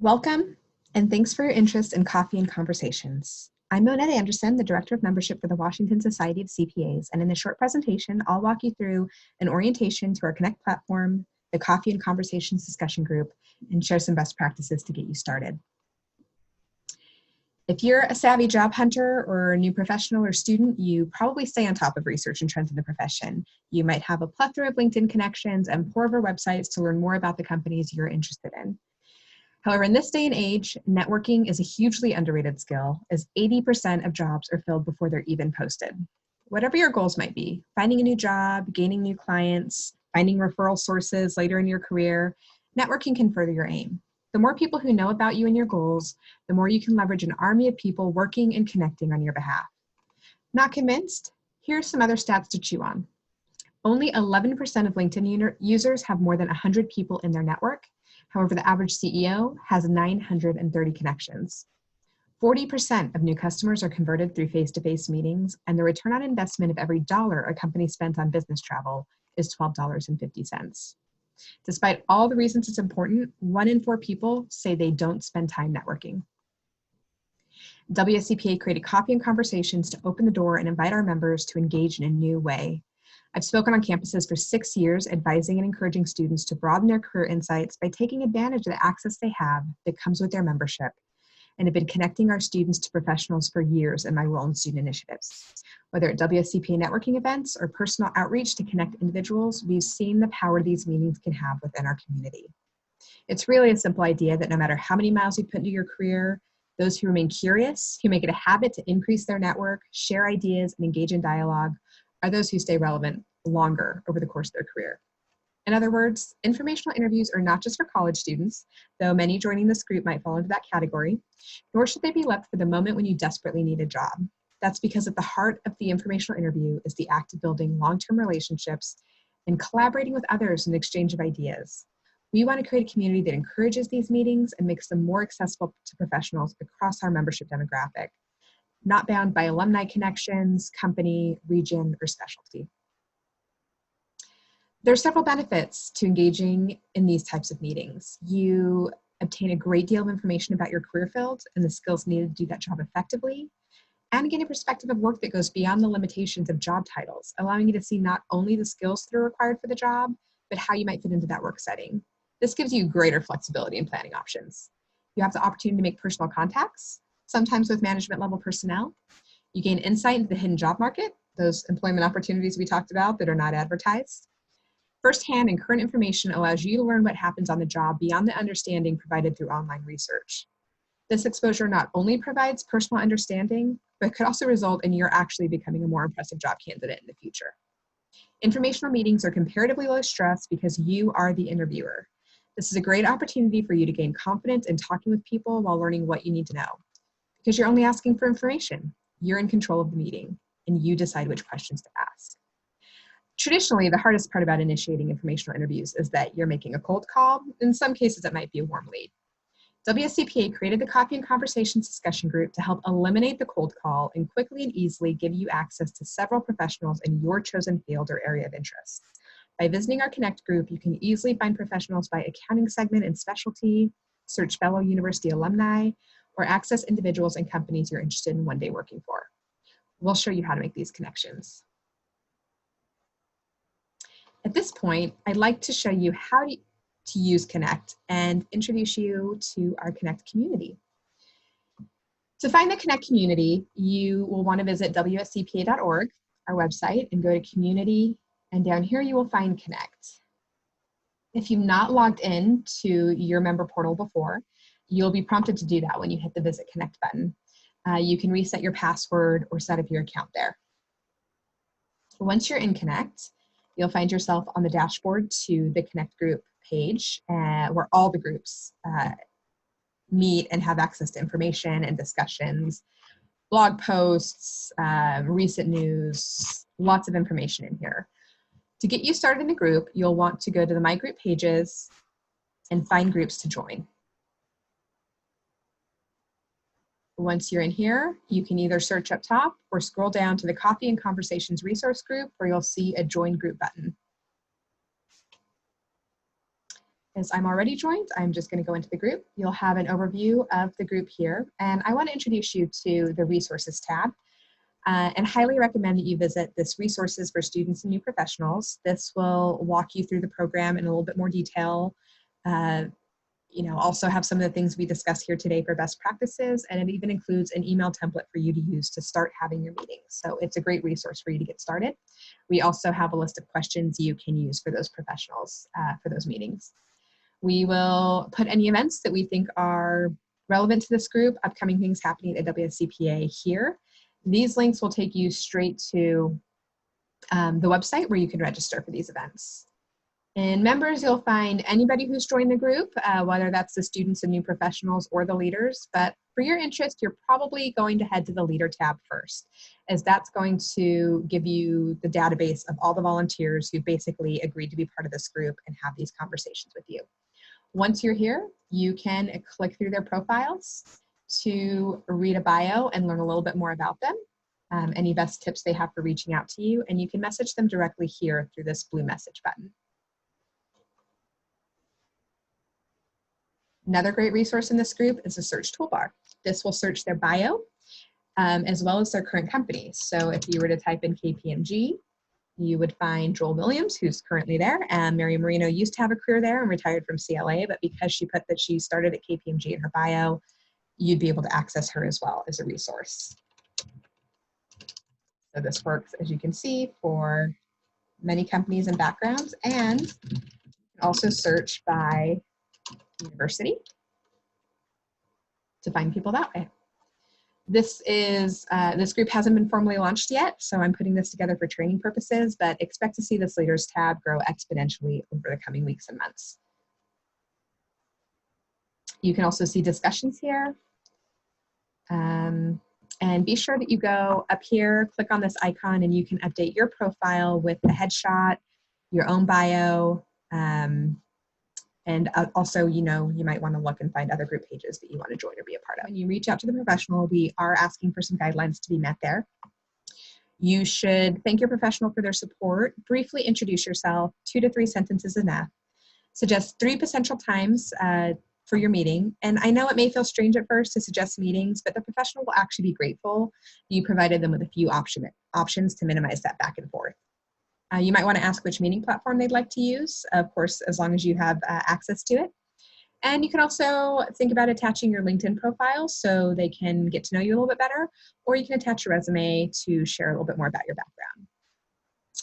Welcome, and thanks for your interest in Coffee and Conversations. I'm Monette Anderson, the Director of Membership for the Washington Society of CPAs, and in this short presentation, I'll walk you through an orientation to our Connect platform, the Coffee and Conversations discussion group, and share some best practices to get you started. If you're a savvy job hunter or a new professional or student, you probably stay on top of research and trends in the profession. You might have a plethora of LinkedIn connections and pore over websites to learn more about the companies you're interested in. However, in this day and age, networking is a hugely underrated skill, as 80% of jobs are filled before they're even posted. Whatever your goals might be, finding a new job, gaining new clients, finding referral sources later in your career, networking can further your aim. The more people who know about you and your goals, the more you can leverage an army of people working and connecting on your behalf. Not convinced? Here's some other stats to chew on. Only 11% of LinkedIn users have more than 100 people in their network. However, the average CEO has 930 connections. 40% of new customers are converted through face-to-face meetings, and the return on investment of every dollar a company spends on business travel is $12.50. Despite all the reasons it's important, 1 in 4 people say they don't spend time networking. WSCPA created Coffee and Conversations to open the door and invite our members to engage in a new way. I've spoken on campuses for 6 years, advising and encouraging students to broaden their career insights by taking advantage of the access they have that comes with their membership, and have been connecting our students to professionals for years in my role in student initiatives. Whether at WSCPA networking events or personal outreach to connect individuals, we've seen the power these meetings can have within our community. It's really a simple idea that no matter how many miles you put into your career, those who remain curious, who make it a habit to increase their network, share ideas, and engage in dialogue, are those who stay relevant longer over the course of their career. In other words, informational interviews are not just for college students, though many joining this group might fall into that category, nor should they be left for the moment when you desperately need a job. That's because at the heart of the informational interview is the act of building long-term relationships and collaborating with others in exchange of ideas. We want to create a community that encourages these meetings and makes them more accessible to professionals across our membership demographic, not bound by alumni connections, company, region, or specialty. There are several benefits to engaging in these types of meetings. You obtain a great deal of information about your career field and the skills needed to do that job effectively, and gain a perspective of work that goes beyond the limitations of job titles, allowing you to see not only the skills that are required for the job, but how you might fit into that work setting. This gives you greater flexibility in planning options. You have the opportunity to make personal contacts, sometimes with management level personnel. You gain insight into the hidden job market, those employment opportunities we talked about that are not advertised. Firsthand and current information allows you to learn what happens on the job beyond the understanding provided through online research. This exposure not only provides personal understanding, but could also result in your actually becoming a more impressive job candidate in the future. Informational meetings are comparatively low stress because you are the interviewer. This is a great opportunity for you to gain confidence in talking with people while learning what you need to know. Because you're only asking for information, you're in control of the meeting, and you decide which questions to ask. Traditionally, the hardest part about initiating informational interviews is that you're making a cold call. In some cases, it might be a warm lead. WSCPA created the Coffee and Conversations discussion group to help eliminate the cold call and quickly and easily give you access to several professionals in your chosen field or area of interest. By visiting our Connect group, you can easily find professionals by accounting segment and specialty, search fellow university alumni, or access individuals and companies you're interested in one day working for. We'll show you how to make these connections. At this point, I'd like to show you how to use Connect and introduce you to our Connect community. To find the Connect community, you will want to visit wscpa.org, our website, and go to Community, and down here you will find Connect. If you've not logged in to your member portal before, you'll be prompted to do that when you hit the Visit Connect button. You can reset your password or set up your account there. Once you're in Connect, you'll find yourself on the dashboard to the Connect group page where all the groups meet and have access to information and discussions, blog posts, recent news, lots of information in here. To get you started in the group, you'll want to go to the My Group pages and find groups to join. Once you're in here, you can either search up top or scroll down to the Coffee and Conversations resource group where you'll see a Join Group button. As I'm already joined, I'm just going to go into the group. You'll have an overview of the group here, and I want to introduce you to the Resources tab, and highly recommend that you visit this Resources for Students and New Professionals. This will walk you through the program in a little bit more detail. Also have some of the things we discuss here today for best practices, and it even includes an email template for you to use to start having your meetings. So it's a great resource for you to get started. We also have a list of questions you can use for those professionals for those meetings. We will put any events that we think are relevant to this group, upcoming things happening at WSCPA here. These links will take you straight to the website where you can register for these events. In members, you'll find anybody who's joined the group, whether that's the students and new professionals or the leaders, but for your interest, you're probably going to head to the leader tab first, as that's going to give you the database of all the volunteers who basically agreed to be part of this group and have these conversations with you. Once you're here, you can click through their profiles to read a bio and learn a little bit more about them, any best tips they have for reaching out to you, and you can message them directly here through this blue message button. Another great resource in this group is the search toolbar. This will search their bio as well as their current company. So if you were to type in KPMG, you would find Joel Williams, who's currently there. And Mary Marino used to have a career there and retired from CLA, but because she put that she started at KPMG in her bio, you'd be able to access her as well as a resource. So this works, as you can see, for many companies and backgrounds, and also search by university to find people that way. This group hasn't been formally launched yet, so I'm putting this together for training purposes, but expect to see this Leaders tab grow exponentially over the coming weeks and months. You can also see discussions here. And be sure that you go up here, click on this icon, and you can update your profile with the headshot, your own bio, and also, you might want to look and find other group pages that you want to join or be a part of. When you reach out to the professional, we are asking for some guidelines to be met there. You should thank your professional for their support, briefly introduce yourself, 2 to 3 sentences enough. Suggest 3 potential times for your meeting. And I know it may feel strange at first to suggest meetings, but the professional will actually be grateful you provided them with a few options to minimize that back and forth. You might want to ask which meeting platform they'd like to use, of course, as long as you have access to it. And you can also think about attaching your LinkedIn profile so they can get to know you a little bit better, or you can attach your resume to share a little bit more about your background.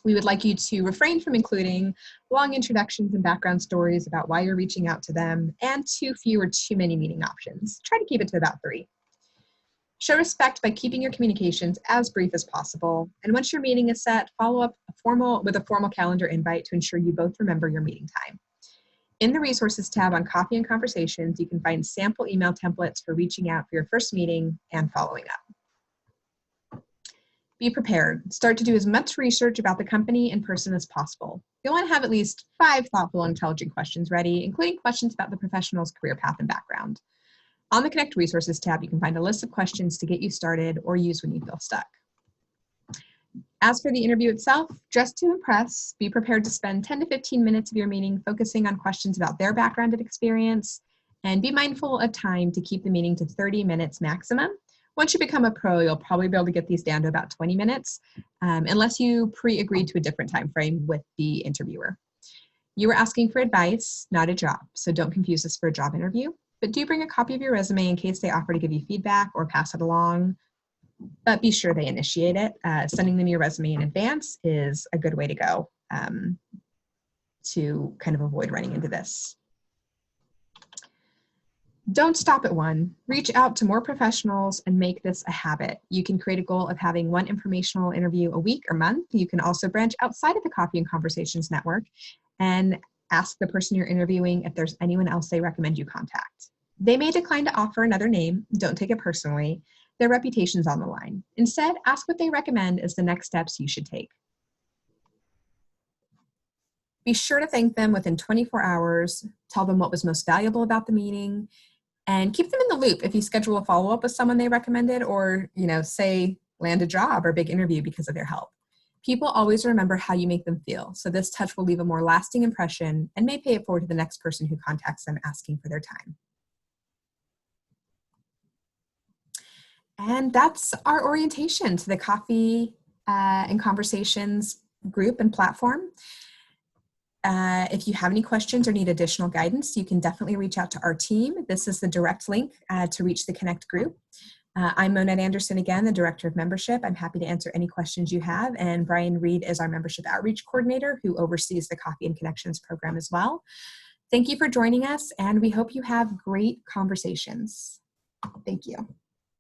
We would like you to refrain from including long introductions and background stories about why you're reaching out to them, and too few or too many meeting options. Try to keep it to about 3. Show respect by keeping your communications as brief as possible. And once your meeting is set, follow up with a formal calendar invite to ensure you both remember your meeting time. In the Resources tab on Coffee and Conversations, you can find sample email templates for reaching out for your first meeting and following up. Be prepared. Start to do as much research about the company and person as possible. You'll want to have at least 5 thoughtful and intelligent questions ready, including questions about the professional's career path and background. On the Connect Resources tab, you can find a list of questions to get you started or use when you feel stuck. As for the interview itself, just to impress, be prepared to spend 10 to 15 minutes of your meeting focusing on questions about their background and experience, and be mindful of time to keep the meeting to 30 minutes maximum. Once you become a pro, you'll probably be able to get these down to about 20 minutes, unless you pre-agreed to a different time frame with the interviewer. You were asking for advice, not a job, so don't confuse this for a job interview. But do bring a copy of your resume in case they offer to give you feedback or pass it along, but be sure they initiate it. Sending them your resume in advance is a good way to go to kind of avoid running into this. Don't stop at one. Reach out to more professionals and make this a habit. You can create a goal of having 1 informational interview a week or month. You can also branch outside of the Coffee and Conversations network and ask the person you're interviewing if there's anyone else they recommend you contact. They may decline to offer another name. Don't take it personally. Their reputation's on the line. Instead, ask what they recommend as the next steps you should take. Be sure to thank them within 24 hours. Tell them what was most valuable about the meeting, and keep them in the loop if you schedule a follow-up with someone they recommended, or say land a job or big interview because of their help. People always remember how you make them feel, so this touch will leave a more lasting impression and may pay it forward to the next person who contacts them asking for their time. And that's our orientation to the Coffee and Conversations group and platform. If you have any questions or need additional guidance, you can definitely reach out to our team. This is the direct link to reach the Connect group. I'm Monette Anderson again, the Director of Membership. I'm happy to answer any questions you have. And Brian Reed is our Membership Outreach Coordinator who oversees the Coffee and Connections program as well. Thank you for joining us, and we hope you have great conversations. Thank you.